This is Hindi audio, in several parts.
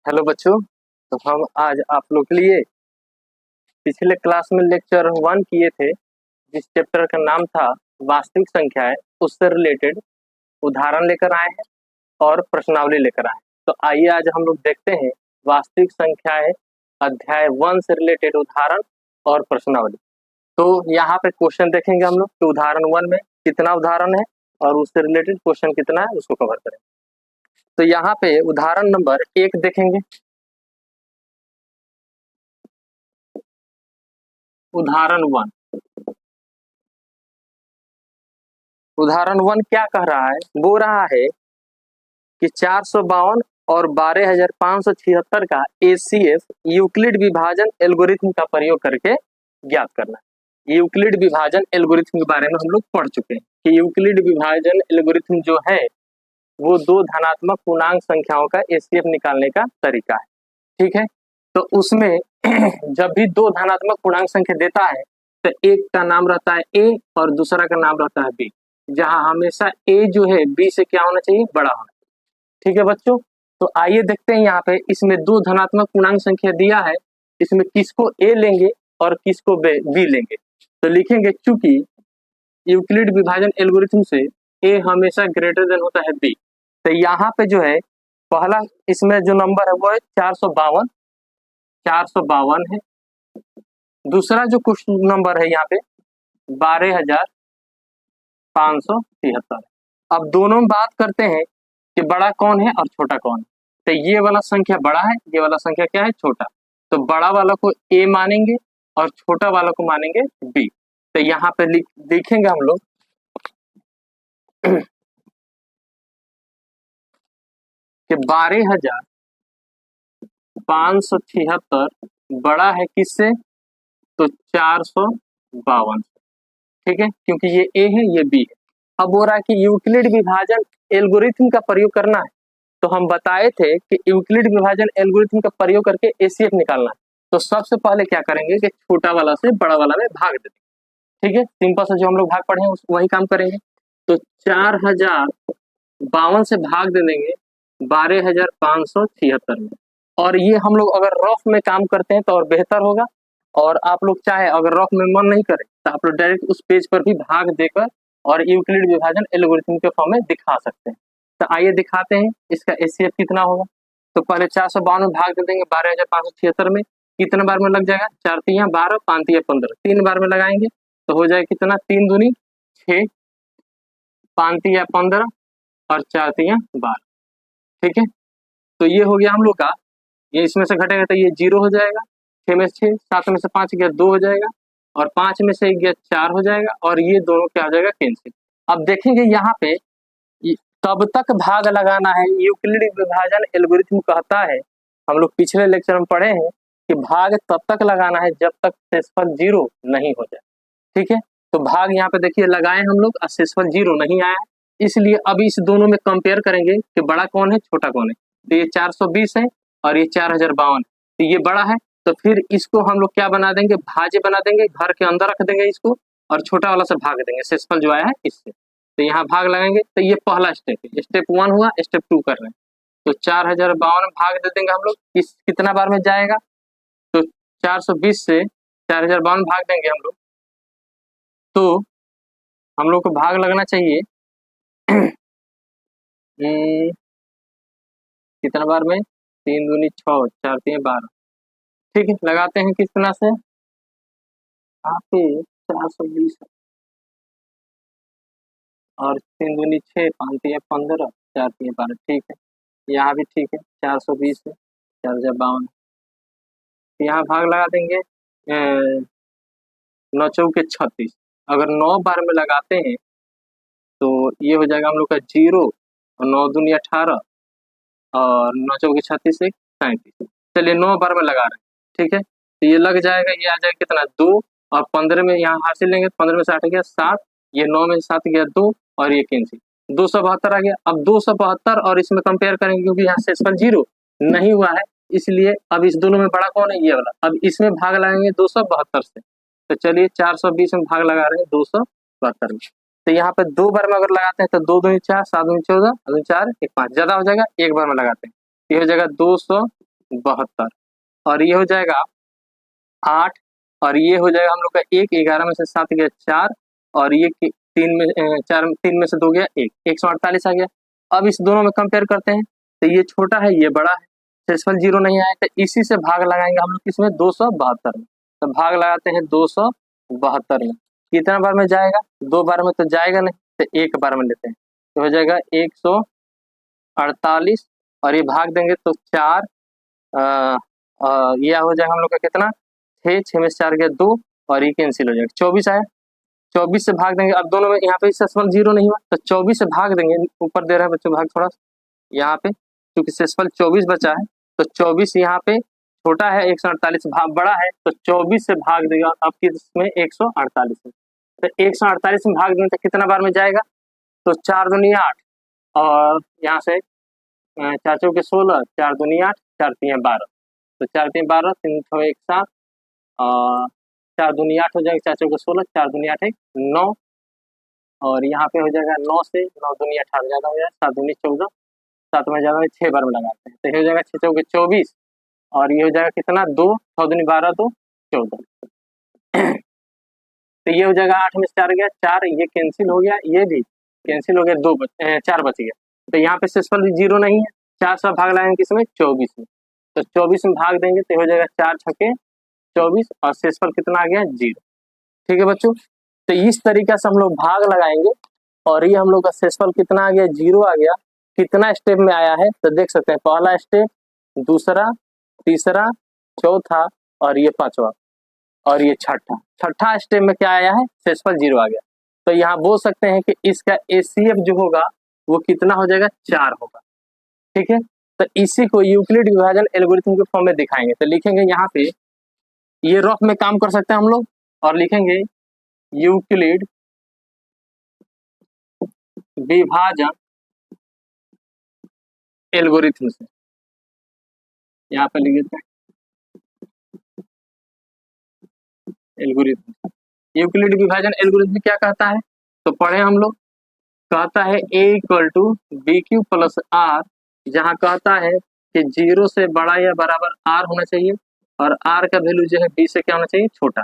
हेलो बच्चों। तो हम आज आप लोग के लिए पिछले क्लास में लेक्चर 1 किए थे, जिस चैप्टर का नाम था वास्तविक संख्याएं, उससे रिलेटेड उदाहरण लेकर आए हैं और प्रश्नावली लेकर आए हैं। तो आइए आज हम लोग देखते हैं वास्तविक संख्याएं अध्याय 1 से रिलेटेड उदाहरण और प्रश्नावली। तो यहाँ पे क्वेश्चन देखेंगे हम लोग कि उदाहरण 1 में कितना उदाहरण है और उससे रिलेटेड क्वेश्चन कितना है उसको कवर करेंगे। तो यहाँ पे उदाहरण नंबर 1 देखेंगे। उदाहरण 1 क्या कह रहा है? वो रहा है कि 452 और 12,576 का एचसीएफ यूक्लिड विभाजन एल्गोरिथम का प्रयोग करके ज्ञात करना है। यूक्लिड विभाजन एल्गोरिथम के बारे में हम लोग पढ़ चुके हैं कि यूक्लिड विभाजन एल्गोरिथम जो है वो दो धनात्मक पूर्णांक संख्याओं का एचसीएफ निकालने का तरीका है। ठीक है, तो उसमें जब भी दो धनात्मक पूर्णांक संख्या देता है तो एक का नाम रहता है ए और दूसरा का नाम रहता है बी, जहां हमेशा ए जो है बी से क्या होना चाहिए? बड़ा होना। ठीक है बच्चों, तो आइए देखते हैं यहाँ पे इसमें दो धनात्मक पूर्णांक संख्या दिया है, इसमें किसको ए लेंगे और किसको बी लेंगे। तो लिखेंगे चूंकि यूक्लिड विभाजन एल्गोरिथम से ए हमेशा ग्रेटर देन होता है बी, तो यहाँ पे जो है पहला इसमें जो नंबर है वो है 452 है। दूसरा जो कुछ नंबर है यहाँ पे 12,576 है। अब दोनों में बात करते हैं कि बड़ा कौन है और छोटा कौन है। तो ये वाला संख्या बड़ा है, ये वाला संख्या क्या है? छोटा। तो बड़ा वाला को ए मानेंगे और छोटा वाला को मानेंगे बी। तो यहाँ पे लिखेंगे हम लोग कि 12,576 बड़ा है किससे? तो 452 से। ठीक है, क्योंकि ये ए है ये बी है। अब हो रहा है कि यूक्लिड विभाजन एल्गोरिथम का प्रयोग करना है, तो हम बताए थे कि यूक्लिड विभाजन एल्गोरिथम का प्रयोग करके एचसीएफ निकालना है। तो सबसे पहले क्या करेंगे कि छोटा वाला से बड़ा वाला में भाग देंगे। ठीक है, सिंपल से जो हम लोग भाग पढ़े हैं वही काम करेंगे। तो 4,052 से भाग दे देंगे 12,576 में। और ये हम लोग अगर रफ में काम करते हैं तो और बेहतर होगा, और आप लोग चाहे अगर रफ में मन नहीं करे तो आप लोग डायरेक्ट उस पेज पर भी भाग देकर और यूक्लिड विभाजन एल्गोरिथम के फॉर्म में दिखा सकते हैं। तो आइए दिखाते हैं इसका एचसीएफ कितना होगा। तो पहले 452 में भाग दे देंगे 12,576 में। कितने बार में लग जाएगा? 4 तिया 12, 5 तिया 15, 3 बार में लगाएंगे तो हो जाएगा कितना? 3 दूनी 6, 5 तिया 15 और 4 तिया 12। ठीक है, तो ये हो गया हम लोग का। ये इसमें से घटेगा तो ये 0 हो जाएगा। 6 में से 6, 7 में से 5 गया 2 हो जाएगा, और 5 में से 1 गया 4 हो जाएगा, और ये दोनों क्या हो जाएगा? कैंसिल। अब देखेंगे यहाँ पे तब तक भाग लगाना है। यूक्लिड विभाजन एल्गोरिथम कहता है, हम लोग पिछले लेक्चर में पढ़े हैं कि भाग तब तक लगाना है जब तक शेषफल 0 नहीं हो जाए। ठीक है, तो भाग यहाँ पे देखिए लगाए हम लोग, शेषफल 0 नहीं आया, इसलिए अब इस दोनों में कंपेयर करेंगे कि बड़ा कौन है छोटा कौन है। तो ये 420 है और ये 4,052, तो ये बड़ा है। तो फिर इसको हम लोग क्या बना देंगे? भाज्य बना देंगे, घर के अंदर रख देंगे इसको, और छोटा वाला से भाग देंगे शेषफल जो आया है इससे। तो यहाँ भाग लगाएंगे, तो ये पहला स्टेप है। स्टेप 1 हुआ, स्टेप 2 कर रहे हैं। तो 4,052 भाग दे देंगे हम लोग, इस कितना बार में जाएगा? तो 420 से 4,052 भाग देंगे हम लोग, तो हम लोग को भाग लगना चाहिए कितना बार में? 3 दूनी 6, 4 तिया 12। ठीक है, लगाते हैं कितना से? यहाँ पे 420 और 3 दूनी 6, 5 तिया 15, 4 तिया 12। ठीक है, यहाँ भी ठीक है, 420 से 4,052। यहाँ भाग लगा देंगे 9 चौके 36। अगर 9 बार में लगाते हैं तो ये हो जाएगा हम लोग का 0, और 9 दूनी 18 और 9 चौके 36 से 37। चलिए 9 बार में लगा रहे हैं। ठीक है, तो ये लग जाएगा, ये आ जाएगा कितना? 2, और 15 में यहाँ हासिल लेंगे, 15 में से 8 गया 7, ये 9 में से 7 गया 2, और ये कैंसिल, 272 आ गया। अब 272 और इसमें कंपेयर करेंगे, क्योंकि यहाँ शेषफल 0 नहीं हुआ है, इसलिए अब इस दोनों में बड़ा कौन है? ये वाला। अब इसमें भाग लगाएंगे 272 से। तो चलिए 420 में भाग लगा रहे हैं 272 में। तो यहाँ पे 2 बार में अगर लगाते हैं तो 2 दूनी 4, 7 दूनी 14, 4 1 5, ज्यादा हो जाएगा, 1 बार में लगाते हैं, ये हो जाएगा 200 72, और ये हो जाएगा 8, और ये हो जाएगा हम लोग का 1, 11 में से 7 गया 4, और ये 3 में 4, 3 में से 2 गया 1, 148 आ गया। अब इस दोनों में कंपेयर करते हैं, तो ये छोटा है ये बड़ा है, सेल्सफल जीरो नहीं आया, तो इसी से भाग लगाएंगे हम लोग किसमें, 272 में। तो भाग लगाते हैं 272 में, कितना बार में जाएगा, 2 बार में तो जाएगा नहीं, तो 1 बार में लेते हैं, तो हो जाएगा 148, और ये भाग देंगे तो 4, ये हो जाएगा हम लोग का कितना, 6, 6 में से 4 गया 2, और ये कैंसिल हो जाएगा, 24 आया। 24 से भाग देंगे, अब दोनों में यहाँ पे सेल्सफल जीरो नहीं हुआ, तो 24 से भाग देंगे, ऊपर दे रहा है बच्चों भाग थोड़ा यहाँ पे, क्योंकि सेल्सफल 24 बचा है, तो 24 यहाँ पे छोटा है, 148 भाग बड़ा है, तो 24 से भाग देगा अब किसमें, 148 में। तो 148 में भाग देंगे तो कितना बार में जाएगा, तो 4 दूनी 8, और यहाँ से 4 चौके 16, 4 दूनी 8, 4 तीन 12, तो 4 तीन 12, 3 छः 1 7, और 4 दूनी 8 हो जाएगा, 4 चौके 16, 4 दूनी 8 1 9, और यहाँ पे हो जाएगा 9 से 9 दूनी 18 ज़्यादा हो जाएगा, 7 दूनी 14, 7 में ज़्यादा 6 बार में लगाते हैं, तो ये हो जाएगा 6 चौके 24, और ये हो जाएगा कितना 2, 6 दूनी 12 2 14, तो ये हो जाएगा 8 में से 4 गया 4, ये कैंसिल हो गया, ये भी कैंसिल हो गया, 4 बच गया, तो यहाँ पे सेल्सफल जीरो नहीं है, 4 से भाग लगाएंगे किसमें, 24 में, तो 24 में भाग देंगे तो हो जाएगा 4 छके 24, और सेल्सफल कितना आ गया, जीरो। ठीक है बच्चों, तो इस तरीके से हम लोग भाग लगाएंगे, और ये हम लोग का सेल्सफल कितना आ गया, जीरो आ गया। कितना स्टेप में आया है तो देख सकते हैं, पहला स्टेप, दूसरा, तीसरा, चौथा, और ये पांचवा, और ये छठा स्टेप में क्या आया है, सेल्सफल जीरो आ गया। तो यहाँ बोल सकते हैं कि इसका एचसीएफ जो होगा वो कितना हो जाएगा, 4 होगा। ठीक है, तो इसी को यूक्लिड विभाजन एल्गोरिथम के फॉर्म में दिखाएंगे, तो लिखेंगे यहाँ पे, ये रफ में काम कर सकते हैं हम लोग, और लिखेंगे यूक्लिड विभाजन एल्गोरिथम से, यहाँ पे लिख देते हैं एल्गोरिथम। यूक्लिड विभाजन एल्गोरिथम क्या कहता है, तो पढ़े हम लोग, कहता है a equal to B Q plus R, जहाँ कहता है कि 0 से बड़ा या बराबर r होना चाहिए, और r का वैल्यू जो है b से क्या होना चाहिए, छोटा।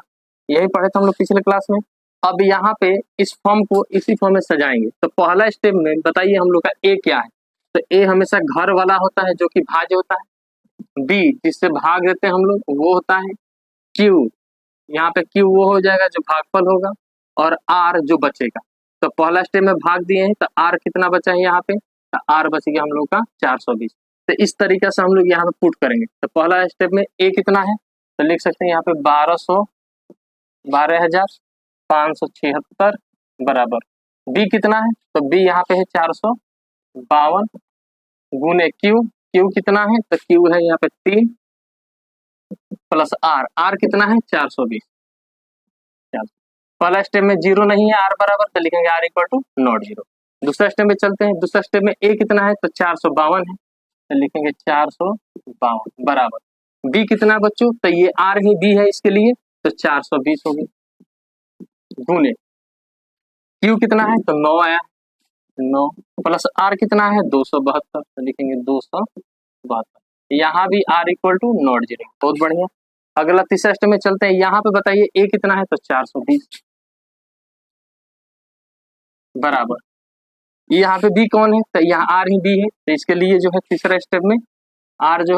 यही पढ़े थे हम लोग पिछले क्लास में। अब यहाँ पे इस फॉर्म को इसी फॉर्म में सजाएंगे, तो पहला स्टेप में बताइए हम लोग का a क्या है, तो a हमेशा घर वाला होता है जो कि भाज्य होता है, b जिससे भाग देते हैं हम लोग वो होता है, q यहाँ पे q वो हो जाएगा जो भागफल होगा, और r जो बचेगा। तो पहला स्टेप में भाग दिए हैं, तो r कितना बचा है यहाँ पे, तो r बच गया हम लोग का 420। तो इस तरीके से हम लोग यहाँ पे पुट करेंगे, तो पहला स्टेप में a कितना है, तो लिख सकते हैं यहाँ पे 12,576 बराबर, b कितना है, तो b यहाँ पे है 452 गुने q कितना है, तो q है यहाँ पे 3 प्लस r कितना है 420। पहला स्टेप में जीरो नहीं है, r बराबर, तो लिखेंगे r equal to not zero. दूसरा स्टेप में चलते हैं, दूसरा स्टेप में a कितना है, तो 452 है, तो लिखेंगे 452 बराबर, b कितना बच्चों, तो ये r ही b है इसके लिए, तो 420 हो गई, गुने q कितना है, तो 9 आया, 9 प्लस r कितना है 272, तो लिखेंगे 272, यहाँ भी r equal to not zero. बहुत बढ़िया। अगला तीसरा स्टेप में चलते हैं, यहाँ पे बताइए a कितना है, तो 420 बराबर, यहाँ पे b कौन है, तो यहाँ r ही b है, तो इसके लिए जो है तीसरा स्टेप में r जो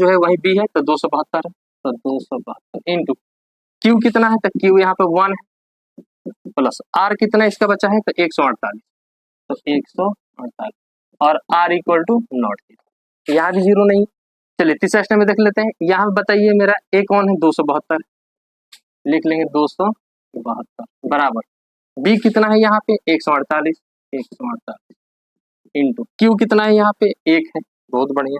है वही b है, तो 272 है, तो 272 इंटू q कितना है, तो q यहाँ पे 1 है, प्लस r कितना इसका बचा है, तो 148, तो 148, और r equal to not zero, यहाँ भी जीरो नहीं। चलिए तीसरा स्टेप में देख लेते हैं, यहाँ बताइए मेरा a कौन है, 272, लिख लेंगे 272 बराबर, b कितना है यहाँ पे 148 इंटू q कितना है यहाँ पे 1 है, बहुत बढ़िया,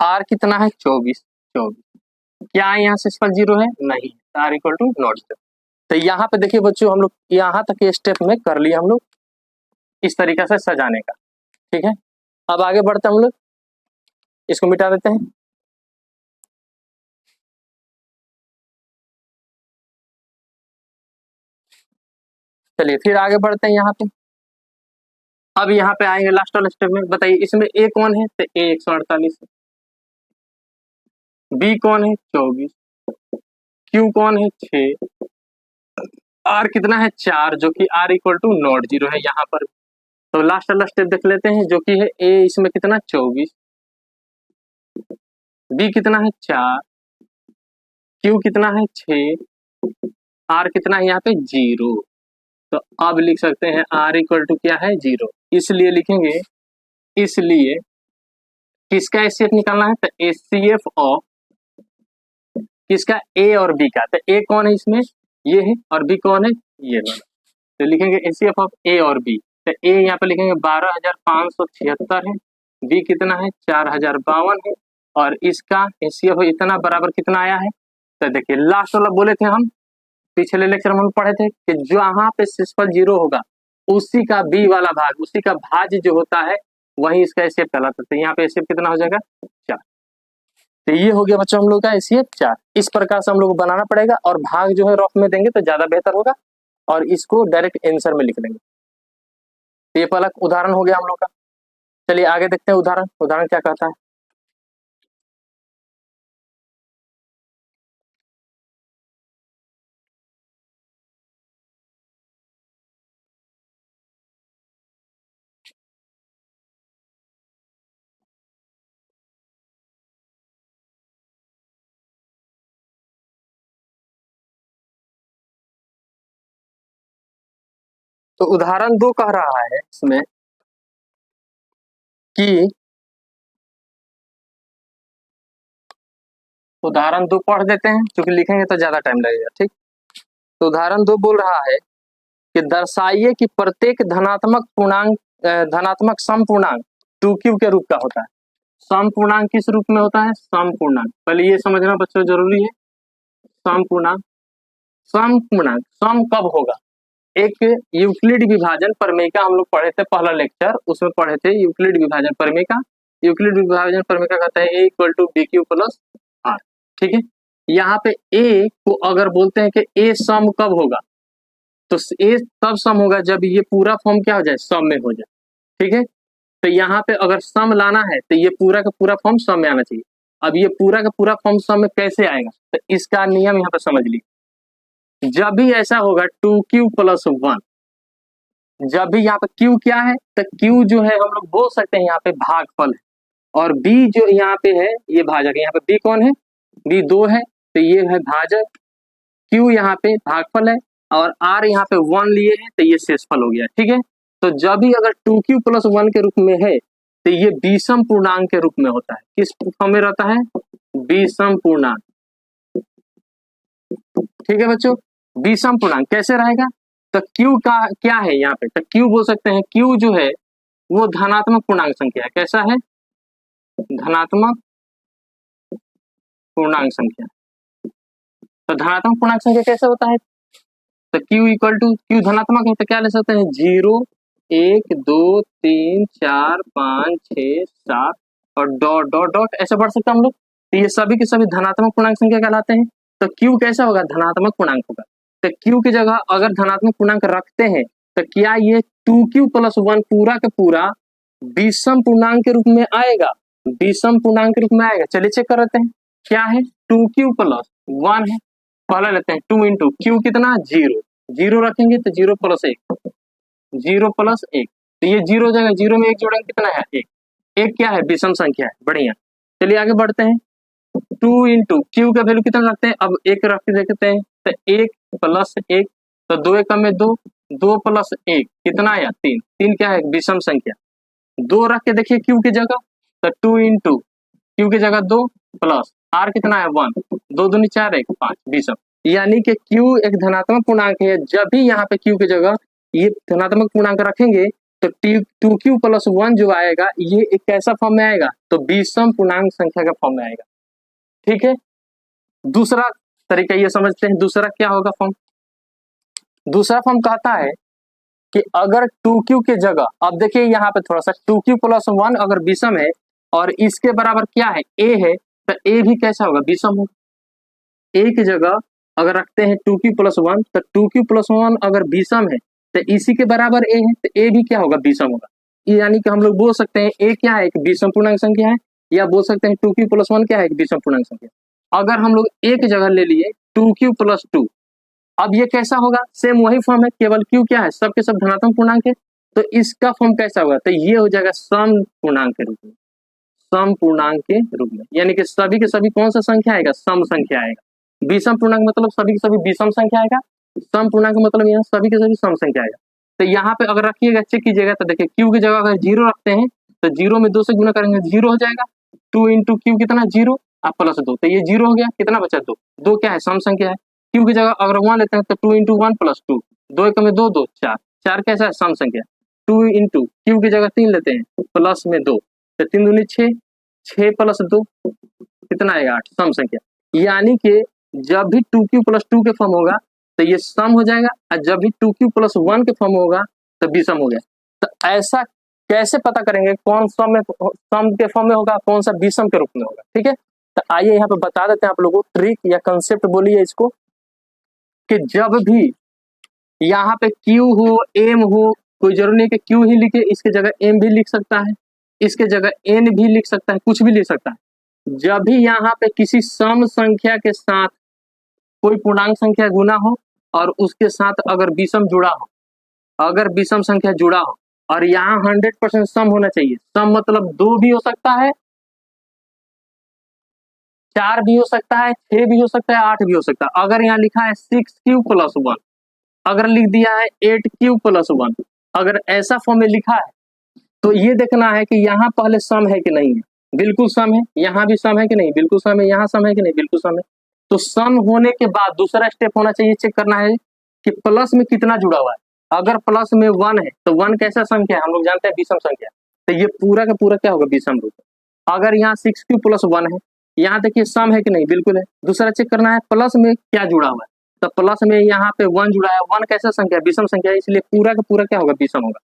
r कितना है 24, क्या है यहाँ से इसका जीरो है, नहीं, r equal to not zero. तो यहाँ पे देखिए बच्चों, हम लोग यहाँ तक के स्टेप में कर लिया हम लोग इस तरीके से सजाने का। ठीक है, अब आगे बढ़ते हम लोग, इसको मिटा देते हैं। चलिए फिर आगे बढ़ते हैं यहाँ पे, अब यहाँ पे आएंगे लास्ट वाले स्टेप में, बताइए इसमें a कौन है, तो a 148 है, बी कौन है 24, क्यू कौन है 6, आर कितना है 4, जो कि आर इक्वल टू नॉट 0 है यहाँ पर। तो लास्ट वाला स्टेप देख लेते हैं, जो कि है ए, इसमें कितना 24, बी कितना है 4, क्यू कितना है 6, आर कितना है यहाँ पे 0। तो अब लिख सकते हैं आर इक्वल टू क्या है 0, इसलिए लिखेंगे, इसलिए किसका एचसीएफ निकालना है, तो एचसीएफ ऑफ किसका, ए और बी का। तो ए कौन है इसमें, ये है, और बी कौन है, ये वाला। तो लिखेंगे एचसीएफ ऑफ ए और बी। तो ए यहाँ पे लिखेंगे 12,576 है, बी कितना है 4,052 है, और इसका एचसीएफ इतना बराबर कितना आया है। तो देखिए लास्ट वाला बोले थे हम, पिछले लेक्चर में हम पढ़े थे कि जहाँ पे सिस्पल 0 होगा उसी का बी वाला भाग, उसी का भाज्य जो होता है वही इसका एचसीएफ कहलाता है। तो यहाँ पे एचसीएफ कितना हो जाएगा 4। तो ये हो गया बच्चों हम लोग का एचसीएफ 4। इस प्रकार से हम लोग को बनाना पड़ेगा, और भाग जो है रफ में देंगे तो ज्यादा बेहतर होगा, और इसको डायरेक्ट आंसर में लिख लेंगे। तो ये पहला उदाहरण हो गया हम लोग का। चलिए आगे देखते हैं उदाहरण। उदाहरण क्या कहता है, तो उदाहरण 2 कह रहा है इसमें कि, उदाहरण 2 पढ़ देते हैं क्योंकि लिखेंगे तो ज्यादा टाइम लगेगा, ठीक। तो उदाहरण 2 बोल रहा है कि दर्शाइए कि प्रत्येक धनात्मक पूर्णांक धनात्मक सम पूर्णांक 2q के रूप का होता है। सम पूर्णांक किस रूप में होता है, सम पूर्णांक, पहले ये समझना बच्चों जरूरी है। सम पूर्णांक, सम पूर्णांक सम कब होगा, एक यूक्लिड विभाजन प्रमेय का हम लोग पढ़े थे, पहला लेक्चर उसमें पढ़े थे यूक्लिड विभाजन प्रमेय का। यूक्लिड विभाजन प्रमेय का कहता है A equal to B Q plus R, ठीक है। यहाँ पे ए को अगर बोलते हैं कि ए सम कब होगा, तो ए तब सम होगा जब ये पूरा फॉर्म क्या हो जाए, सम में हो जाए, ठीक है। तो यहाँ पे अगर सम लाना है तो ये पूरा का पूरा फॉर्म सम में आना चाहिए। अब ये पूरा का पूरा फॉर्म सम में कैसे आएगा, तो इसका नियम यहाँ पे समझ लीजिए। जब भी ऐसा होगा 2q प्लस 1, जब भी यहाँ पे q क्या है, तो q जो है हम लोग बोल सकते हैं यहाँ पे भागफल है, और b जो यहाँ पे है ये भाजक है। यहाँ पे b कौन है, b 2 है, तो ये है भाजक, q यहाँ पे भागफल है, और r यहाँ पे 1 लिए है, तो ये शेषफल हो गया, ठीक है। तो जब भी अगर 2q प्लस 1 के रूप में है तो ये विषम पूर्णांक के रूप में होता है। किस फॉर्म में रहता है, विषम पूर्णांक, ठीक है बच्चों। विषम पूर्णांक कैसे रहेगा, तो q का क्या है यहाँ पे, तो q बोल सकते हैं, q जो है वो धनात्मक पूर्णांक संख्या है। कैसा है, धनात्मक पूर्णांक संख्या। तो धनात्मक पूर्णांक संख्या कैसे होता है, तो q इक्वल टू, q धनात्मक है तो क्या ले सकते हैं 0 1 2 3 4 5 6 7 और डॉट डॉट डॉट ऐसे बढ़ सकते हैं हम लोग। तो ये सभी के सभी धनात्मक पूर्णांक संख्या कहलाते हैं। तो q कैसा होगा, धनात्मक पूर्णांक होगा। तो q की जगह अगर धनात्मक पूर्णांक रखते हैं तो क्या ये 2q प्लस 1 पूरा का पूरा विषम पूर्णांक के रूप में आएगा, विषम पूर्णांक के रूप में आएगा। चलिए चेक कर लेते हैं, क्या है 2q प्लस 1 है, पहले लेते हैं 2 इंटू q कितना 0, 0 रखेंगे तो 0 प्लस 1, 0 प्लस 1, तो ये 0 जगह 0 में 1 जोड़ेंगे कितना है 1, 1 क्या है विषम संख्या है, बढ़िया। चलिए आगे बढ़ते हैं, 2 इंटू क्यू का वैल्यू कितना रखते हैं, अब 1 रख के देखते हैं, तो 1 प्लस 1, तो 2 1 में 2, 2 प्लस 1 कितना आया 3, 3 क्या है विषम संख्या, 2 रख के देखिए क्यू की जगह, तो 2 इंटू क्यू की जगह 2 प्लस आर कितना है 1, 2 दूनी 4 1 5 विषम, यानी कि क्यू एक धनात्मक पूर्णांक है। जब भी यहाँ पे क्यू की जगह ये धनात्मक पूर्णांक रखेंगे तो 2q प्लस 1 जो आएगा ये एक कैसा फॉर्म में आएगा, तो विषम पूर्णांक संख्या का फॉर्म में आएगा, ठीक है। दूसरा तरीका ये समझते हैं, दूसरा क्या होगा फॉर्म, दूसरा फॉर्म कहता है कि अगर 2q के जगह, अब देखिए यहाँ पे थोड़ा सा 2q प्लस 1 अगर विषम है और इसके बराबर क्या है a है, तो a भी कैसा होगा विषम होगा। a की जगह अगर रखते हैं 2q प्लस 1, तो 2q प्लस 1 अगर विषम है तो इसी के बराबर a है, तो a भी क्या होगा विषम होगा। यानी कि हम लोग बोल सकते हैं a क्या है एक विषम पूर्णांक संख्या है, या बोल सकते हैं 2q प्लस 1 क्या है एक विषम पूर्णांक संख्या। अगर हम लोग एक जगह ले लिए 2q प्लस 2, अब ये कैसा होगा, सेम वही फॉर्म है, केवल q क्या है, सब के सब धनात्मक पूर्णांक है, तो इसका फॉर्म कैसा होगा, तो ये हो जाएगा सम पूर्णांक के रूप में, सम पूर्णांक के रूप में, यानी कि सभी के सभी कौन सा संख्या आएगा, सम संख्या आएगा। विषम पूर्णांक मतलब सभी के सभी विषम संख्या आएगा, सम पूर्णांक मतलब यहाँ सभी के सभी सम संख्या आएगा। तो यहाँ पे अगर रखिएगा, चेक कीजिएगा, तो देखिए q की जगह अगर 0 रखते हैं तो 0 में 2 से गुना करेंगे 0 हो जाएगा, 2 इंटू क्यू कितना 0 आप प्लस 2, तो ये 0 हो गया, कितना बचा 2, 2 क्या है सम संख्या है। q की जगह अगर 1 लेते हैं तो 2 इंटू 1 प्लस 2, 2 एक में 2 2 4, 4 कैसा है सम संख्या, 2 इंटू क्यू की जगह 3 लेते हैं प्लस में 2, तो 3 दूनी 6, 6 प्लस 2 कितना आएगा 8, सम संख्या। यानी कि जब भी 2q प्लस 2 के फॉर्म होगा तो ये सम हो जाएगा, और जब भी 2q प्लस 1 के फॉर्म होगा तो विषम हो गया। तो ऐसा कैसे पता करेंगे कौन सम में, सम के फॉर्म में होगा, कौन सा विषम के रूप में होगा, ठीक है। तो आइए यहाँ पे बता देते हैं आप लोगों को, ट्रिक या कंसेप्ट बोलिए इसको, कि जब भी यहाँ पे q हो m हो, कोई जरूरी नहीं कि q ही लिखे, इसके जगह m भी लिख सकता है, इसके जगह n भी लिख सकता है, कुछ भी लिख सकता है। जब भी यहाँ पे किसी सम संख्या के साथ कोई पूर्णांक संख्या गुना हो और उसके साथ अगर विषम जुड़ा हो, अगर विषम संख्या जुड़ा हो और यहाँ 100% सम होना चाहिए, सम मतलब 2 भी हो सकता है, 4 भी हो सकता है, 6 भी हो सकता है, 8 भी हो सकता है। अगर यहाँ लिखा है 6q प्लस 1, अगर लिख दिया है 8q प्लस 1, अगर ऐसा फॉर्म में लिखा है तो ये देखना है कि यहाँ पहले सम है कि नहीं है, बिल्कुल सम है, यहाँ भी सम है कि नहीं, बिल्कुल सम है, यहाँ सम है कि नहीं, बिल्कुल सम है। तो सम होने के बाद दूसरा स्टेप होना चाहिए, चेक करना है कि प्लस में कितना जुड़ा हुआ है। अगर प्लस में 1 है तो 1 कैसा संख्या है, हम लोग जानते हैं विषम संख्या, तो ये पूरा का पूरा क्या होगा, विषम रूप। अगर यहाँ 6q प्लस 1 है, यहाँ देखिए सम है कि नहीं, बिल्कुल है। दूसरा चेक करना है प्लस में क्या जुड़ा हुआ है, तो प्लस में यहाँ पे 1 जुड़ा है, 1 कैसा संख्या है, विषम संख्या है, इसलिए पूरा का पूरा क्या होगा, विषम होगा।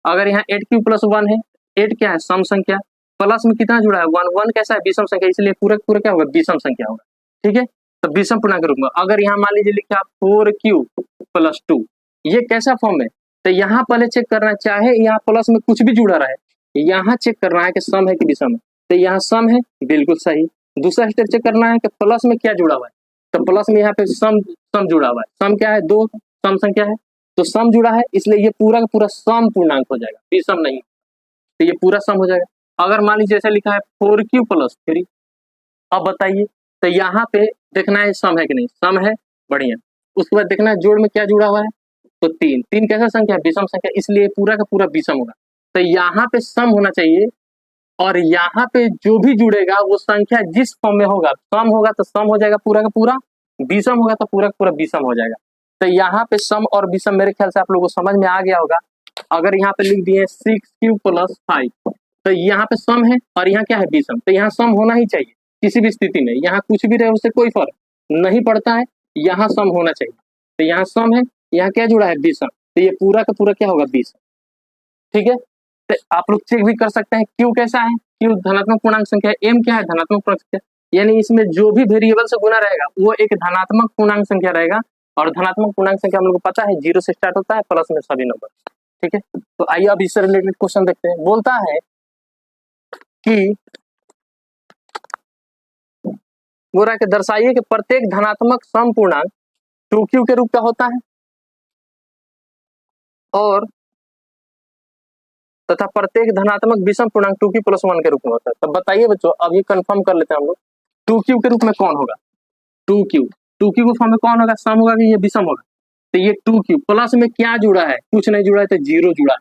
अगर यहाँ 8q प्लस 1 है, 8 क्या है सम संख्या, प्लस में कितना जुड़ा है 1, 1 कैसा है विषम संख्या, इसलिए पूरा का पूरा क्या होगा, विषम संख्या होगा, ठीक है। तो विषम पूर्णांक के रूप में अगर यहाँ मान लीजिए लिखा 4q प्लस 2, ये कैसा फॉर्म है, तो यहाँ पहले चेक करना, चाहे यहाँ प्लस में कुछ भी जुड़ा रहे, यहाँ चेक करना है कि सम है कि विषम है, तो यहाँ सम है, बिल्कुल सही। दूसरा स्टेप चेक करना है कि प्लस में क्या जुड़ा हुआ है, तो प्लस में यहाँ पे सम जुड़ा हुआ है, सम क्या है 2, सम संख्या है, तो सम जुड़ा है, इसलिए ये पूरा का पूरा सम पूर्णांक हो जाएगा, विषम नहीं, तो ये पूरा सम हो जाएगा। अगर मान लीजिए जैसे लिखा है 4q प्लस 3, अब बताइए, तो यहाँ पे देखना है सम है कि नहीं, सम है, बढ़िया। उसके बाद देखना है जोड़ में क्या जुड़ा हुआ है, तो 3, 3 कैसा संख्या है, विषम संख्या, इसलिए पूरा का पूरा विषम होगा। तो यहाँ पे सम होना चाहिए, और यहाँ पे जो भी जुड़ेगा वो संख्या जिस फॉर्म में होगा, सम होगा तो सम हो जाएगा पूरा का पूरा, विषम होगा तो पूरा का पूरा विषम हो जाएगा। तो यहाँ पे सम और विषम मेरे ख्याल से आप लोगों को समझ में आ गया होगा। अगर यहाँ पे लिख दिए 6q प्लस 5, तो यहाँ पे सम है और यहाँ क्या है विषम, तो यहाँ सम होना ही चाहिए किसी भी स्थिति में, यहाँ कुछ भी रहे उससे कोई फर्क नहीं पड़ता है, यहाँ सम होना चाहिए। तो यहाँ सम है, यहाँ क्या जुड़ा है विषम, तो ये पूरा का पूरा क्या होगा, विषम, ठीक है। तो आप लोग चेक भी कर सकते हैं q कैसा है, q धनात्मक पूर्णांक संख्या है, m क्या है धनात्मक पूर्णांक संख्या, यानी इसमें जो भी वेरिएबल से गुना रहेगा वो एक धनात्मक पूर्णांक संख्या रहेगा, और धनात्मक पूर्णांक संख्या हम लोग को पता है 0 से स्टार्ट होता है, प्लस में सभी नंबर, ठीक है। तो आइए अब इससे रिलेटेड क्वेश्चन देखते हैं। बोलता है कि बोल रहा है कि दर्शाइए कि प्रत्येक धनात्मक सम पूर्णांक 2q के रूप का होता है और तथा प्रत्येक धनात्मक विषम पूर्णांक 2q प्लस 1 के रूप में होता है। तो बताइए बच्चों, अब ये कंफर्म कर लेते हैं हम लोग, 2q के रूप में कौन होगा, 2q के फॉर्म में कौन होगा, सम होगा कि ये विषम होगा, तो ये 2q प्लस में क्या जुड़ा है, कुछ नहीं जुड़ा है, तो 0 जुड़ा है।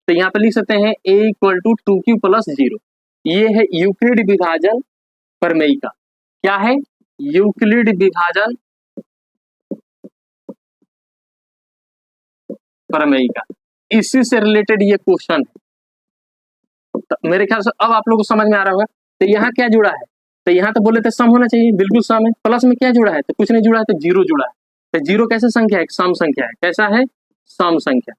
तो यहाँ पे लिख सकते हैं a equal to 2q plus 0, ये है यूक्लिड विभाजन प्रमेय का, क्या है, यूक्लिड विभाजन प्रमेय का, इसी से रिलेटेड ये क्वेश्चन है। तो मेरे ख्याल से अब आप लोगों को समझ में आ रहा होगा। तो यहाँ क्या जुड़ा है, तो यहाँ तो बोले थे सम होना चाहिए, बिल्कुल सम है, प्लस में क्या जुड़ा है, तो कुछ नहीं जुड़ा है, तो 0 जुड़ा है। तो 0 कैसे संख्या है, सम संख्या है, कैसा है, सम संख्या,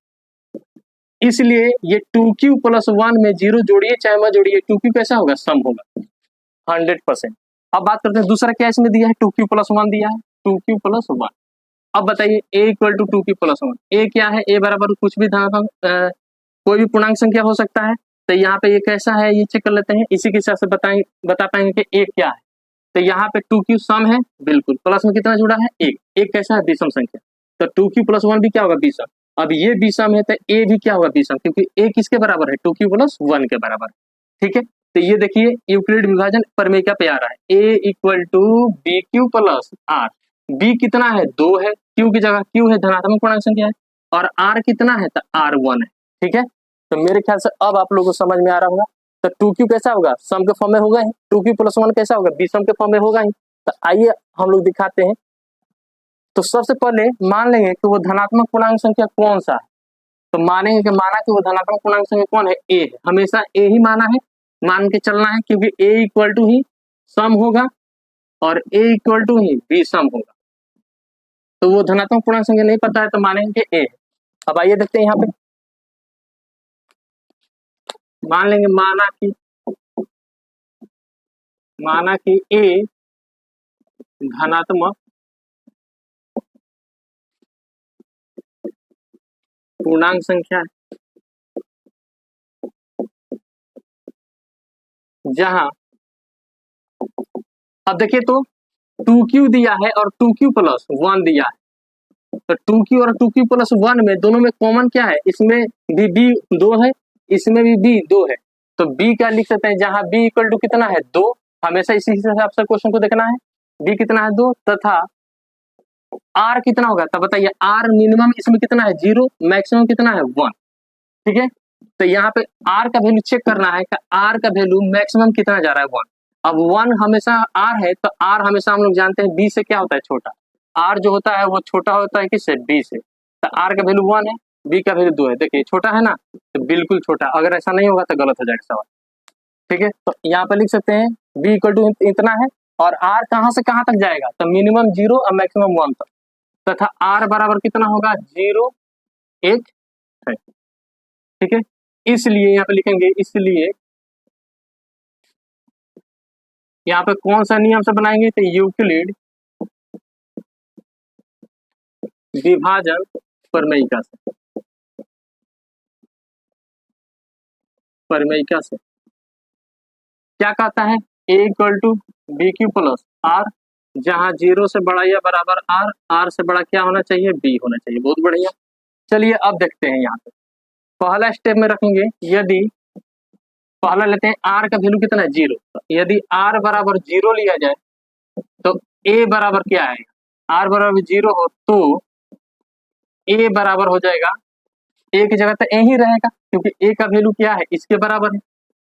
इसलिए ये 2q प्लस 1 में 0 जोड़िए चाहे मत जोड़िए, 2q कैसा होगा, सम होगा 100%। अब बात करते हैं दूसरा क्या इसमें दिया है, 2q प्लस 1 दिया है, 2q प्लस 1। अब बताइए a equal to 2q plus 1, a क्या है, a बराबर कुछ भी धनात्मक कोई भी पूर्णांक संख्या हो सकता है। तो यहाँ पे ये कैसा है, ये चेक कर लेते हैं, इसी के हिसाब से बता पाएंगे कि a क्या है। तो यहाँ पे 2q सम है, बिल्कुल प्लस में कितना जुड़ा है, एक, एक कैसा है, विषम संख्या, तो 2q प्लस 1 भी क्या होगा, विषम। अब ये विषम है तो a भी क्या होगा, विषम, क्योंकि a किसके बराबर है, 2q प्लस 1 के बराबर, ठीक है। तो ये देखिए यूक्लिड विभाजन प्रमेय पे आ रहा है, a equal to B Q plus R, b कितना है, 2 है, q की जगह q है, धनात्मक पूर्णांक संख्या है, और r कितना है, तो r 1 है, ठीक है। तो मेरे ख्याल से अब आप लोगों को समझ में आ रहा होगा। तो 2q कैसा होगा, सम के फॉर्म में होगा ही, 2q प्लस 1 कैसा होगा, विषम के फॉर्म में होगा ही। तो आइए हम लोग दिखाते हैं। तो सबसे पहले मान लेंगे कि वो धनात्मक पूर्णांक संख्या कौन सा है, तो मानेंगे कि माना कि वो धनात्मक पूर्णांक संख्या कौन है, ए है, हमेशा ए ही माना है, मान के चलना है, क्योंकि ए इक्वल टू ही सम होगा और ए इक्वल टू ही बी सम होगा। तो वो धनात्मक पूर्णांक संख्या नहीं पता है तो मानेंगे कि ए है। अब आइए देखते हैं यहाँ पे, मान लेंगे माना कि ए धनात्मक पूर्णांक संख्या है, जहां अब देखिए तो 2q दिया है और 2q प्लस 1 दिया है, तो 2q और 2q प्लस 1 में दोनों में कॉमन क्या है, इसमें भी b 2 है, इसमें भी b 2 है, तो b क्या लिख सकते हैं, जहां b इक्वल टू कितना है, 2, हमेशा इसी हिसाब से क्वेश्चन को देखना है, b कितना है, 2, तथा r कितना होगा, तब बताइए, r मिनिमम इसमें कितना है, 0, मैक्सिमम कितना है, 1, ठीक है। तो यहाँ पे r का वैल्यू चेक करना है कि r का वैल्यू मैक्सिमम कितना जा रहा है, 1। अब 1 हमेशा r है, तो r हमेशा हम लोग जानते हैं b से क्या होता है, छोटा, r जो होता है वो छोटा होता है किससे, b से, तो r का वैल्यू 1 है, b का वैल्यू 2 है, देखिए छोटा है ना, तो बिल्कुल छोटा, अगर ऐसा नहीं होगा तो गलत हो जाएगा सवाल, ठीक है। तो यहाँ पे लिख सकते हैं b इक्वल टू इतना है, और r कहाँ से कहाँ तक जाएगा, तो मिनिमम 0 और मैक्सिमम 1 तक, तथा r बराबर कितना होगा, 0, 1 है, ठीक है। इसलिए यहाँ पे लिखेंगे, इसलिए यहाँ पे कौन सा नियम से बनाएंगे, तो यूक्लिड विभाजन प्रमेयिका से क्या कहता है, a equal to B Q plus R, जहां 0 से बड़ा या बराबर r, r से बड़ा क्या होना चाहिए, b होना चाहिए, बहुत बढ़िया। चलिए अब देखते हैं, यहाँ पे पहला स्टेप में रखेंगे, यदि पहला लेते हैं r का वैल्यू कितना है, 0, यदि r बराबर 0 लिया जाए तो a बराबर क्या आएगा, r बराबर 0 हो तो a बराबर हो जाएगा, a की जगह तो a ही रहेगा, क्योंकि a का वैल्यू क्या है, इसके बराबर है,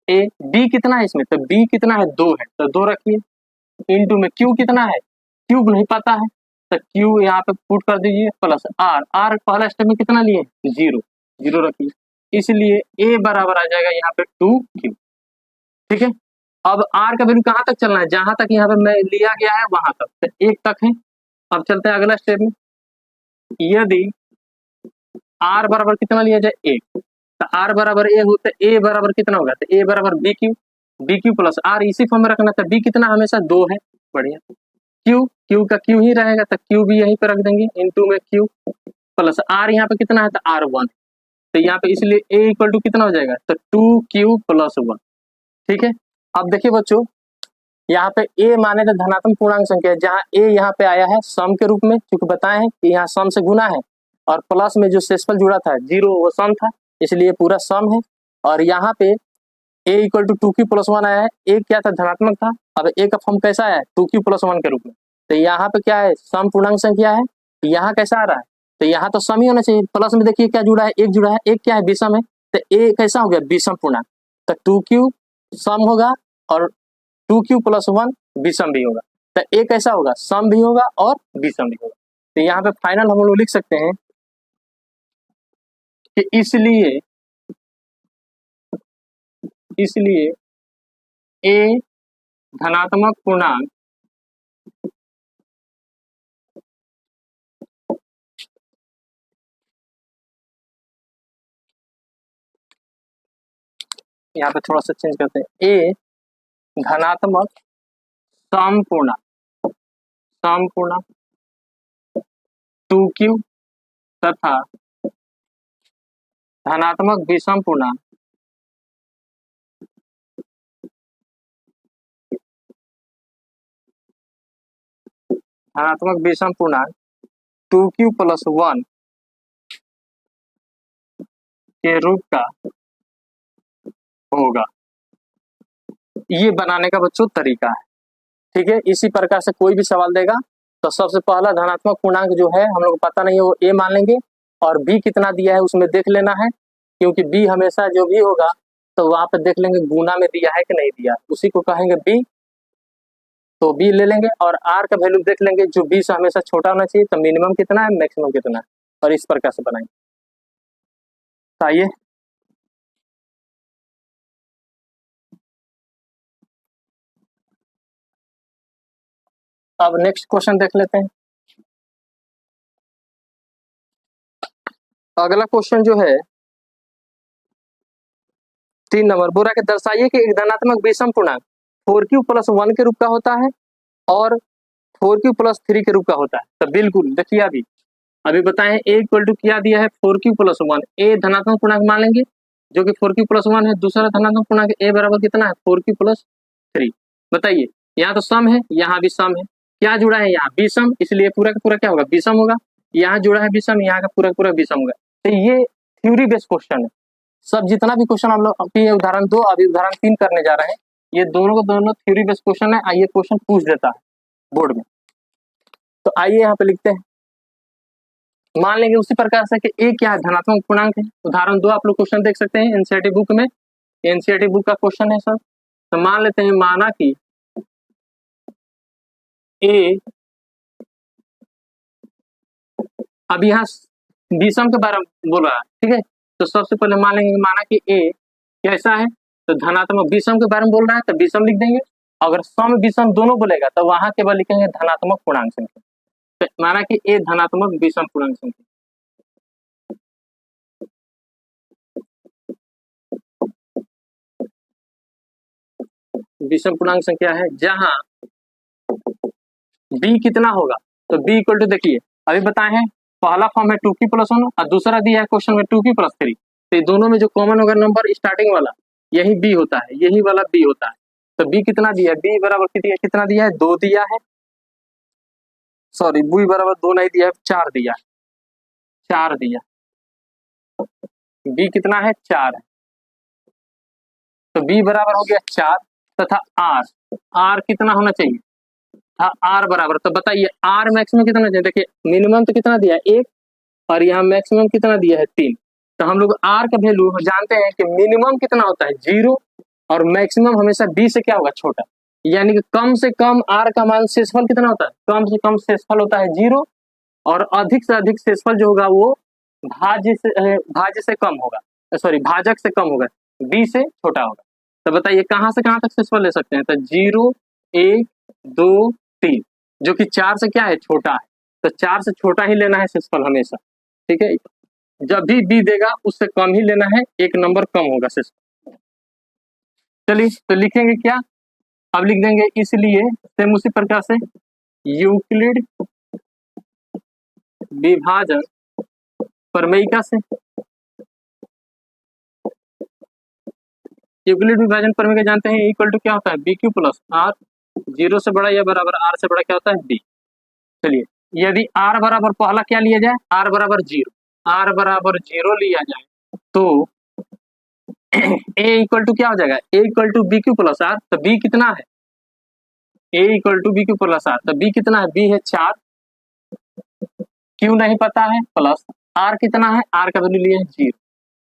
a, b कितना है इसमें, तो b कितना है, 2 है, तो 2 रखिए, इनटू में q कितना है, क्यूब नहीं पता है, तो q यहाँ पे पुट कर दीजिए, प्लस r पहला स्टेप में कितना लिए, 0, 0 रखिए, इसलिए a बराबर आ जाएगा यहाँ पे 2q, ठीक है। अब r का वैल्यू कहाँ तक चलना है, जहां तक यहाँ पे मैं लिया गया है वहां तक, तो 1 तक है। अब चलते हैं अगला स्टेप में, यदि r बराबर कितना लिया जाए, 1, तो r बराबर a हो तो a बराबर कितना होगा, तो a बराबर बी क्यू प्लस r, इसी फॉर्म में रखना था, b कितना हमेशा 2 है, बढ़िया, q का q ही रहेगा, तो q भी यहीं पे रख देंगे, इनटू में q प्लस r, यहाँ पे कितना है, तो r1, तो यहाँ पे इसलिए a इक्वल टू कितना हो जाएगा, तो 2q प्लस 1, ठीक है। अब देखिए बच्चों, यहाँ पे a माने तो धनात्मक पूर्णांक संख्या है, जहाँ a यहाँ पे आया है सम के रूप में, क्योंकि बताए हैं कि यहाँ सम से गुना है, और प्लस में जो शेषफल जुड़ा था 0 वो सम था, इसलिए पूरा सम है। और यहाँ पे a equal to 2q plus 1 आया है, a क्या था, धनात्मक था, अब a का फॉर्म कैसा है, 2q प्लस 1 के रूप में, तो यहाँ पे क्या है, सम पूर्णांक संख्या है, यहाँ कैसा आ रहा है, तो यहाँ तो सम ही होना चाहिए, प्लस में देखिए क्या जुड़ा है, एक जुड़ा है, एक क्या है, विषम है, तो a कैसा हो गया, विषम पूर्णांक, तो 2q सम होगा और 2q प्लस 1 विषम भी होगा, तो a कैसा होगा, सम भी होगा और विषम भी होगा। तो यहाँ पे फाइनल हम लोग लिख सकते हैं कि इसलिए a धनात्मक पूर्णांक यहाँ पे थोड़ा सा चेंज करते हैं, a धनात्मक सम पूर्णांक 2q तथा धनात्मक विषम पूर्णांक धनात्मक विषम पूर्णांक 2q प्लस 1 के रूप का होगा। ये बनाने का बच्चों तरीका है, ठीक है। इसी प्रकार से कोई भी सवाल देगा तो सबसे पहला धनात्मक पूर्णांक जो है हम लोग को पता नहीं है वो a मान लेंगे, और b कितना दिया है उसमें देख लेना है, क्योंकि b हमेशा जो भी होगा तो वहां पे देख लेंगे गुना में दिया है कि नहीं दिया, उसी को कहेंगे b, तो b ले लेंगे। और r का वैल्यू देख लेंगे, जो b से हमेशा छोटा होना चाहिए, तो मिनिमम कितना है मैक्सिमम कितना है, और इस प्रकार से बनाएंगे। तो आइए अब नेक्स्ट क्वेश्चन देख लेते हैं। अगला क्वेश्चन जो है 3 नंबर, बोला कि दर्शाइए कि एक धनात्मक विषम पूर्णांक 4q प्लस 1 के रूप का होता है और 4q प्लस 3 के रूप का होता है। तो बिल्कुल देखिए, अभी बताएं a इक्वल टू क्या दिया है 4q प्लस 1, a धनात्मक पूर्णांक मान लेंगे जो कि 4q प्लस 1 है, दूसरा धनात्मक पूर्णांक a बराबर कितना है 4q प्लस 3। बताइए, यहाँ तो सम है, यहाँ भी सम है, क्या जुड़ा है यहाँ विषम, इसलिए पूरा का पूरा क्या होगा विषम होगा, यहाँ जुड़ा है विषम, यहाँ का पूरा पूरा विषम होगा। तो ये थ्योरी बेस्ड क्वेश्चन है। सब जितना भी क्वेश्चन हम लोग अभी उदाहरण 2 अभी उदाहरण 3 करने जा रहे हैं, ये दोनों को दोनों थ्योरी बेस्ड क्वेश्चन है। आइए क्वेश्चन पूछ देता है बोर्ड में, तो आइए यहाँ पे लिखते हैं। मान लेंगे उसी प्रकार से कि ए क्या है धनात्मक पूर्णांक है। उदाहरण 2 आप लोग क्वेश्चन देख सकते हैं एनसीईआरटी बुक में, एनसीईआरटी बुक का क्वेश्चन है सर। तो मान लेते हैं, माना कि ए, अब यहाँ विषम के बारे में बोल रहा है, ठीक है। तो सबसे पहले मान लेंगे, माना कि ए कैसा है, तो धनात्मक विषम के बारे में बोल रहा है तो विषम लिख देंगे। अगर सम विषम दोनों बोलेगा तो वहां केवल लिखेंगे धनात्मक पूर्णांक संख्या। तो माना कि ए धनात्मक विषम पूर्णांक संख्या, विषम पूर्णांक संख्या है जहां b कितना होगा, तो b इक्वल टू देखिए अभी बताए हैं पहला फॉर्म है 2q प्लस 1 और दूसरा दिया है क्वेश्चन में 2q प्लस 3। तो दोनों में जो कॉमन होगा नंबर स्टार्टिंग वाला यही b होता है, यही वाला b होता है। तो b कितना दिया है, b बराबर कितना दिया है 2 दिया है, सॉरी b बराबर 2 नहीं दिया है 4 दिया है, 4 दिया, b कितना है 4 है। तो b बराबर हो गया 4 तथा r कितना होना चाहिए था r बराबर, तो बताइए r मैक्सिमम कितना चाहिए। देखिए मिनिमम तो कितना दिया है 1 और यहाँ मैक्सिमम कितना दिया है 3। तो हम लोग r का वैल्यू जानते हैं कि मिनिमम कितना होता है 0 और मैक्सिमम हमेशा b से क्या होगा छोटा, यानी कि कम से कम r का मान शेषफल कितना होता है, कम से कम शेषफल होता है 0 और अधिक से अधिक शेषफल जो होगा वो भाज्य से कम होगा, सॉरी भाजक से कम होगा, b से छोटा होगा। तो बताइए कहाँ से कहाँ तक शेषफल ले सकते हैं, तो 0 1 2 3, जो कि 4 से क्या है छोटा है, तो 4 से छोटा ही लेना है शेषफल हमेशा, ठीक है। जब भी b देगा उससे कम ही लेना है, एक नंबर कम होगा शेषफल। चलिए तो लिखेंगे क्या, अब लिख देंगे इसलिए सेम उसी प्रकार से यूक्लिड विभाजन प्रमेयिका से, यूक्लिड विभाजन प्रमेय जानते हैं इक्वल टू क्या होता है bq प्लस r, 0 से बड़ा या बराबर r से बड़ा क्या होता है b। चलिए यदि r बराबर पहला क्या लिया जाए, r बराबर 0 लिया जाए तो a इक्वल टू क्या हो जाएगा, a equal to bq plus r, तो b कितना है a equal to bq plus r, तो b कितना है b है 4, q नहीं पता है, प्लस r कितना है, r का वैल्यू लिया है 0,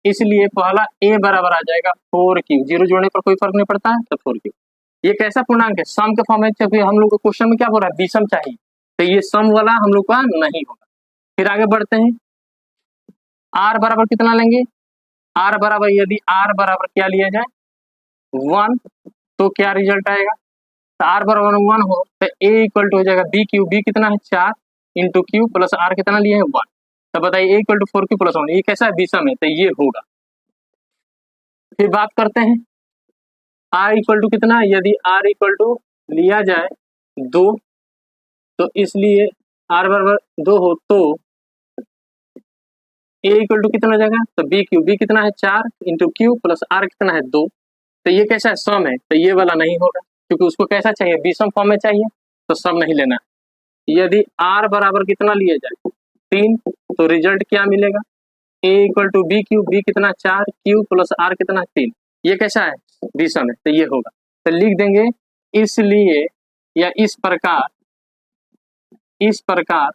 इसलिए पहला a बराबर आ जाएगा 4q, 0 जोड़ने पर कोई फर्क नहीं पड़ता है तो 4q। ये कैसा पूर्णांक है, सम के फॉर्म में, क्योंकि हम लोग को क्वेश्चन में क्या बोल रहा है विषम चाहिए, तो ये सम वाला हम लोग का नहीं होगा। फिर आगे बढ़ते हैं, r बराबर कितना लेंगे, r बराबर यदि r बराबर क्या लिया जाए 1 तो क्या रिजल्ट आएगा, तो r बराबर 1 हो तो a इक्वल टू हो जाएगा b कितना है 4 इंटू क्यू प्लस r कितना लिए है 1। तो बताइए a equal to 4q plus 1 ये कैसा है विषम है, तो ये होगा। फिर बात करते हैं r इक्वल टू कितना, यदि r इक्वल टू लिया जाए 2 तो इसलिए r बराबर 2 हो तो a इक्वल टू कितना हो जाएगा, तो b कितना है 4 इंटू क्यू प्लस r कितना है 2। तो ये कैसा है सम है, तो ये वाला नहीं होगा क्योंकि उसको कैसा चाहिए विषम फॉर्म में चाहिए, तो सम नहीं लेना। यदि r बराबर कितना लिया जाए 3, तो रिजल्ट क्या मिलेगा, a equal to B Q, B कितना 4, क्यू प्लस r कितना 3। ये कैसा है, विषम है, तो ये होगा। तो लिख देंगे इसलिए या इस प्रकार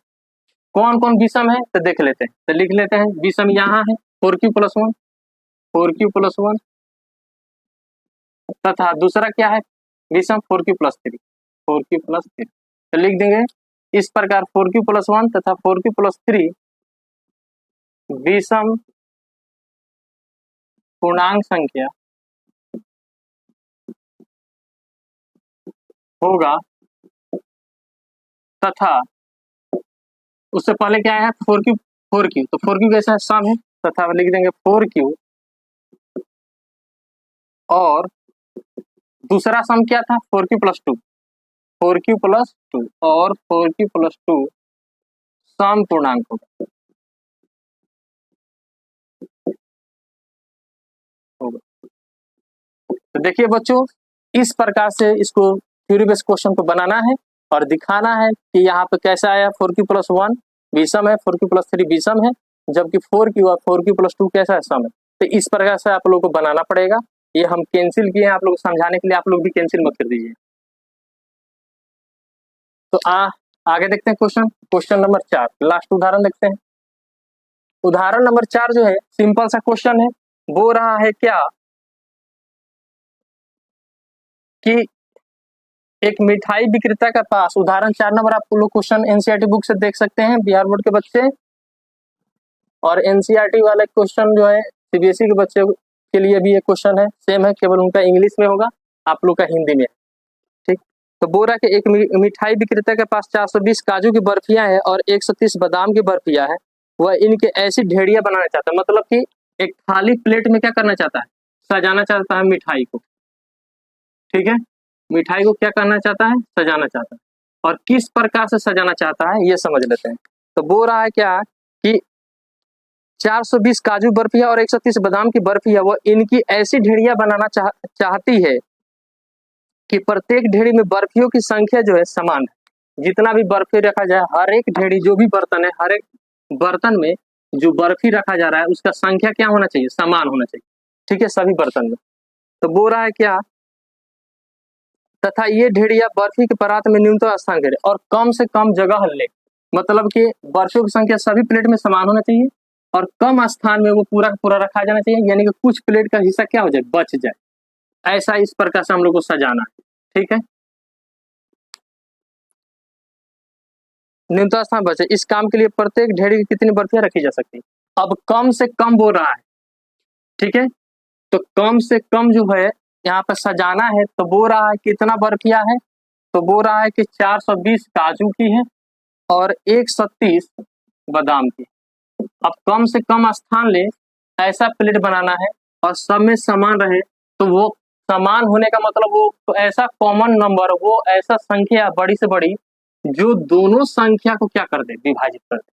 कौन कौन विषम है, तो देख लेते हैं। तो लिख लेते हैं विषम यहाँ है 4q+1, 4q+1 तथा दूसरा क्या है विषम 4q+3, 4q+3। तो लिख देंगे इस प्रकार 4q+1 तथा 4q+3 विषम पूर्णांक संख्या होगा तथा उससे पहले क्या है 4q, तो 4q कैसा है, सम है, तथा लिख देंगे 4q और दूसरा सम क्या था 4q+2, 4q+2 और 4q+2 सम पूर्णांक होगा। तो देखिए बच्चों, इस प्रकार से इसको थ्योरी बेस्ड क्वेश्चन को बनाना है और दिखाना है कि यहाँ पे कैसा आया 4q+1 विषम है, 4q+3 विषम है, जबकि 4q और 4q+2 कैसा है, सम है। तो इस प्रकार से आप लोगों को बनाना पड़ेगा। ये हम कैंसिल किए हैं आप लोग समझाने के लिए, आप लोग भी कैंसिल मत कर दीजिए। तो आगे देखते हैं क्वेश्चन नंबर 4, लास्ट उदाहरण देखते हैं। उदाहरण नंबर 4 जो है सिंपल सा क्वेश्चन है, वो रहा है क्या कि एक मिठाई विक्रेता के पास, उदाहरण 4 नंबर आप लोग क्वेश्चन एनसीईआरटी बुक से देख सकते हैं, बिहार बोर्ड के बच्चे, और एनसीईआरटी वाले क्वेश्चन जो है सीबीएसई के बच्चे के लिए भी ये क्वेश्चन है, सेम है, केवल उनका इंग्लिश में होगा, आप लोग का हिंदी में। ठीक, तो बोरा के एक मिठाई विक्रेता के पास 420 काजू की बर्फियां है और 130 बादाम की बर्फियां है। वह इनके ऐसी ढेड़ियां बनाना चाहता है, मतलब कि एक खाली प्लेट में क्या करना चाहता है, सजाना चाहता है मिठाई को। ठीक है, मिठाई को क्या करना चाहता है, सजाना चाहता है, और किस प्रकार से सजाना चाहता है ये समझ लेते हैं। तो बोल रहा है क्या कि 420 काजू बर्फियां और 130 बादाम की बर्फियां, वो इनकी ऐसी ढेड़ियां बनाना चाहती है कि प्रत्येक ढेड़ी में बर्फियों की संख्या जो है समान है। जितना भी बर्फी रखा जाए, हर एक ढेड़ी जो भी बर्तन है, हर एक बर्तन में जो बर्फी रखा जा रहा है उसका संख्या क्या होना चाहिए, समान होना चाहिए। ठीक है, सभी बर्तन में। तो बोल रहा है क्या, तथा ये ढेड़िया बर्फी के परात में न्यूनतम स्थान करे और कम से कम जगह ले, मतलब कि बर्फियों की संख्या सभी प्लेट में समान होना चाहिए और कम स्थान में वो पूरा पूरा रखा जाना चाहिए, यानी कि कुछ प्लेट का हिस्सा क्या हो जाए, बच जाए। ऐसा इस प्रकार से हम लोग को सजाना है। ठीक है, न्यूनतम स्थान बचे, इस काम के लिए प्रत्येक ढेड़ी की कितनी बर्फियां रखी जा सकती है। अब कम से कम बोल रहा है, ठीक है, तो कम से कम जो है यहाँ पे सजाना है, तो बोल रहा है कितना बर्फिया है, तो बोल रहा है कि 420 काजू की है और 130 बादाम की। अब कम से कम स्थान ले, ऐसा प्लेट बनाना है और सब में समान रहे, तो वो समान होने का मतलब वो तो ऐसा कॉमन नंबर, वो ऐसा संख्या बड़ी से बड़ी जो दोनों संख्या को क्या कर दे, विभाजित कर दे।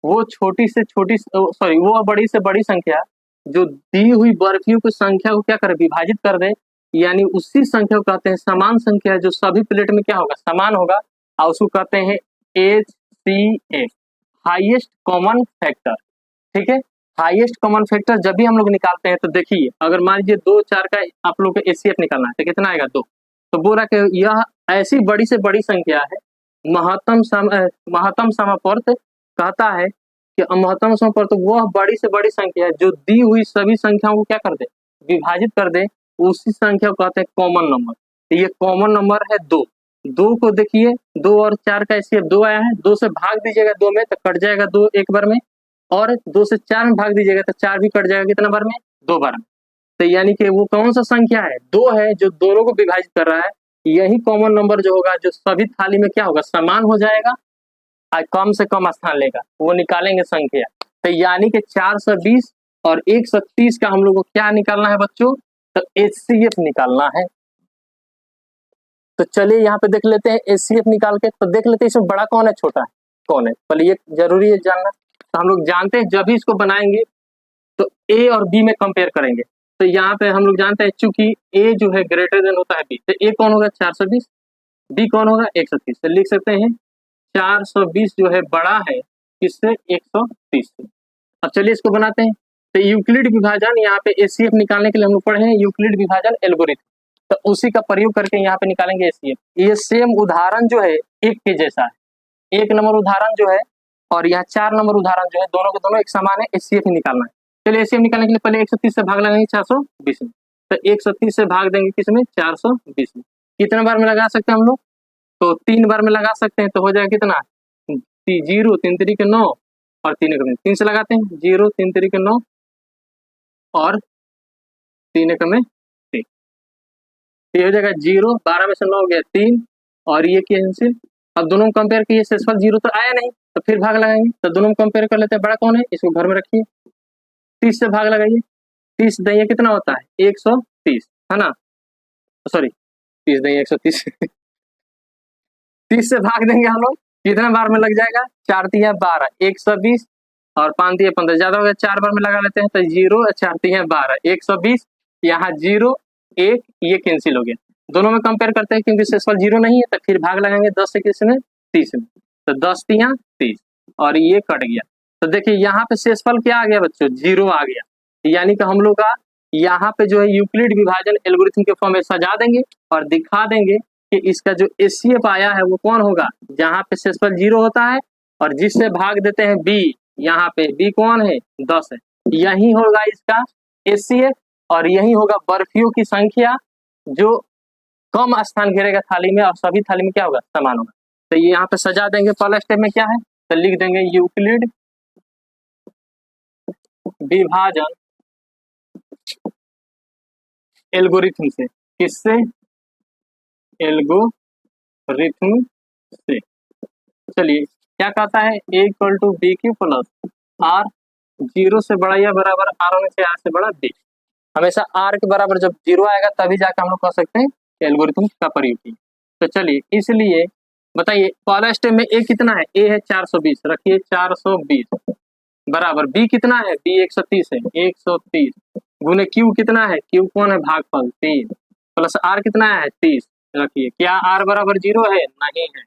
वो छोटी से छोटी, सॉरी, वो बड़ी से बड़ी संख्या जो दी हुई बर्फियों की संख्या को क्या करे, विभाजित कर दे, यानी उसी संख्या को कहते हैं समान संख्या, जो सभी प्लेट में क्या होगा, समान होगा, और उसको कहते हैं HCF, हाईएस्ट कॉमन फैक्टर। ठीक है, हाईएस्ट कॉमन फैक्टर जब भी हम लोग निकालते हैं, तो देखिए अगर मान लीजिए 2, 4 का आप लोग को HCF निकालना है, तो कितना आएगा 2। तो बोला कि यह ऐसी बड़ी से बड़ी संख्या है, महत्तम समापर्त कहता है कि महत्तम समापर्त वह बड़ी से बड़ी संख्या है जो दी हुई सभी संख्याओं को क्या कर दे, विभाजित कर दे, उसी संख्या को कहते हैं कॉमन नंबर। तो ये कॉमन नंबर है 2। 2 को देखिए, 2 और 4 का HCF 2 आया है, 2 से भाग दीजिएगा 2 में तो कट जाएगा 2 एक बार में, और 2 से 4 में भाग दीजिएगा तो 4 भी कट जाएगा कितना बार में, 2 बार में। तो यानी कि वो कौन सा संख्या है, 2 है, जो दोनों को विभाजित कर रहा है। यही कॉमन नंबर जो होगा, जो सभी थाली में क्या होगा, समान हो जाएगा और कम से कम स्थान लेगा, वो निकालेंगे संख्या। तो यानी कि 420 और 130 का हम लोग को क्या निकालना है बच्चों, तो HCF निकालना है। तो चलिए यहाँ पे देख लेते हैं HCF निकाल के, तो देख लेते हैं इसमें बड़ा कौन है, छोटा है कौन है, पहले ये जरूरी है जानना। तो हम लोग जानते हैं जब भी इसको बनाएंगे तो A और B में कंपेयर करेंगे। तो यहाँ पे हम लोग जानते हैं चूंकि A जो है ग्रेटर देन होता है B, तो A कौन होगा 420, B कौन होगा 130। तो लिख सकते हैं 420 जो है बड़ा है किससे, 130 से। अब चलिए इसको बनाते हैं। तो यूक्लिड विभाजन, यहाँ पे एचसीएफ निकालने के लिए हम लोग पढ़े हैं यूक्लिड विभाजन एल्गोरिथम, तो उसी का प्रयोग करके यहाँ पे निकालेंगे एचसीएफ। ये सेम उदाहरण जो है एक के जैसा है, 1 नंबर उदाहरण जो है और यहाँ 4 नंबर उदाहरण जो है, दोनों के दोनों एक समान है, एचसीएफ ही निकालना है। चलिए एचसीएफ निकालने के लिए पहले 130 से भाग लगाएंगे 420 में, तो 130 से भाग देंगे किसमें, 420 में। कितने बार में लगा सकते हैं हम लोग, तो 3 बार में लगा सकते हैं, तो हो जाएगा कितना, 0 3 3 9 और 3 1 में 3 से लगाते हैं, 0 3 3 9 और 3 1 में 3, ये हो जाएगा 0, 12 में से 9 हो गया 3 और ये कैंसिल। अब दोनों में कंपेयर किए, शेषफल 0 तो आया नहीं, तो फिर भाग लगाएंगे, तो दोनों में कंपेयर कर लेते हैं, बड़ा कौन है, इसको घर में रखिए, 30 से भाग लगाइए, 30 दही कितना होता है, 130 है ना, सॉरी 30 दही 130 30 से भाग देंगे हम लोग, कितने बार में लग जाएगा, 4 तिया 12, 120 और 5 तिया 15, ज्यादा हो गया, 4 बार में लगा लेते हैं, तो 0 4 तिया 12, 120, यहाँ 0 1, ये कैंसिल हो गया। दोनों में कंपेयर करते हैं क्योंकि शेषफल 0 नहीं है, तो फिर भाग लगाएंगे 10 से किसमें, 30 में, तो 10 तिया 30 और ये कट गया। तो देखिए यहाँ पे शेषफल क्या आ गया बच्चों, 0 आ गया, यानी कि हम लोग का यहाँ पे जो है यूक्लिड विभाजन एल्गोरिथम के फॉर्म में सजा देंगे और दिखा देंगे कि इसका जो एचसीएफ आया है वो कौन होगा, जहाँ पे शेषफल 0 होता है और जिससे भाग देते हैं b, यहाँ पे b कौन है, 10 है, यही होगा इसका एचसीएफ और यही होगा बर्फियों की संख्या जो कम स्थान घेरेगा थाली में और सभी थाली में क्या होगा, समान होगा। तो ये यहाँ पे सजा देंगे, पहला स्टेप में क्या है, तो लिख देंगे यूक्लिड विभाजन एल्गोरिथम से, किससे, एल्गोरिथम से। चलिए क्या कहता है, a equal to B Q plus R, 0 से बड़ा या बराबर आर होने से आर से बड़ा b, हमेशा आर के बराबर जब 0 आएगा तभी जाकर हम लोग कह सकते हैं कि एल्गोरिथम का प्रयोग किया। तो चलिए इसलिए बताइए पहला स्टेप में a कितना है, a है 420, रखिए 420 बराबर b कितना है, b 130 है, 130 गुने q कितना है, q कौन है, भागफल 3 प्लस r कितना है 30, रखिए क्या r बराबर 0 है, नहीं है।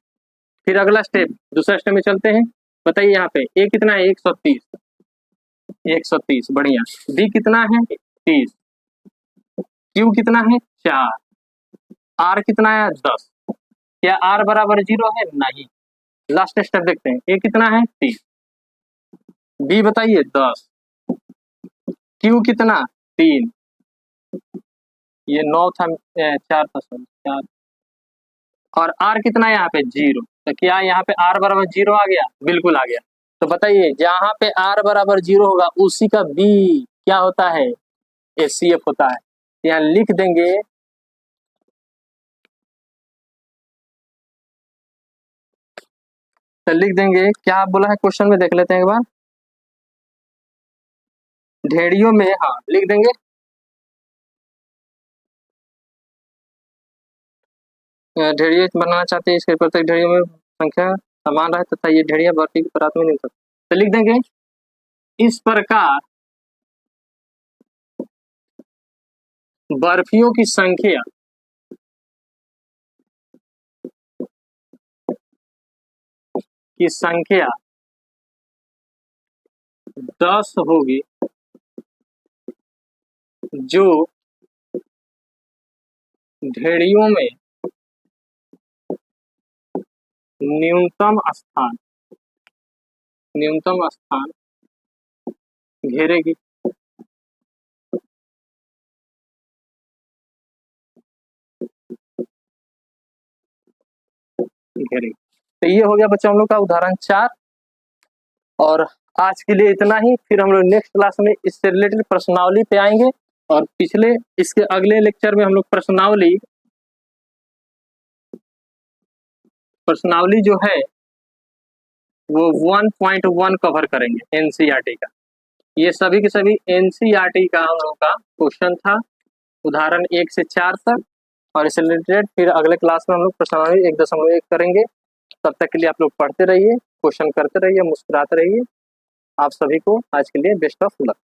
फिर अगला स्टेप, दूसरा स्टेप में चलते हैं, बताइए यहाँ पे a कितना है, 130, 130 बढ़िया, b कितना है 30, q कितना है 4, r कितना है 10, क्या r बराबर 0 है, नहीं। लास्ट स्टेप देखते हैं, a कितना है 30, b बताइए 10, q कितना 3, ये 9 था, 4 था, 4 और r कितना है यहाँ पे 0, तो क्या यहाँ पे r बराबर 0 आ गया, बिल्कुल आ गया। तो बताइए जहाँ पे r बराबर 0 होगा उसी का b क्या होता है, एचसीएफ होता है। यहाँ लिख देंगे तो लिख देंगे क्या बोला है क्वेश्चन में, देख लेते हैं एक बार, ढेड़ियों में, हाँ लिख देंगे ढेड़िया बनाना चाहते हैं, इसके प्रत्येक ढेड़ियों में संख्या समान रहे तथा ये ढेड़िया बर्फी की परात में नहीं सकती, तो लिख देंगे इस प्रकार बर्फियों की संख्या की संख्या 10 होगी जो ढेड़ियों में न्यूनतम स्थान घेरेगी। घेरेगी। तो ये हो गया बच्चों हम लोग का उदाहरण 4 और आज के लिए इतना ही। फिर हम लोग नेक्स्ट क्लास में इससे रिलेटेड प्रश्नावली पे आएंगे और पिछले इसके अगले लेक्चर में हम लोग प्रश्नावली जो है वो 1.1 कवर करेंगे एनसीईआरटी का। ये सभी के सभी एनसीईआरटी का हम लोग का क्वेश्चन था, उदाहरण 1 से 4 तक, और इससे रिलेटेड फिर अगले क्लास में हम लोग प्रश्नावली 1.1 करेंगे। तब तक के लिए आप लोग पढ़ते रहिए, क्वेश्चन करते रहिए, मुस्कुराते रहिए। आप सभी को आज के लिए बेस्ट ऑफ लक।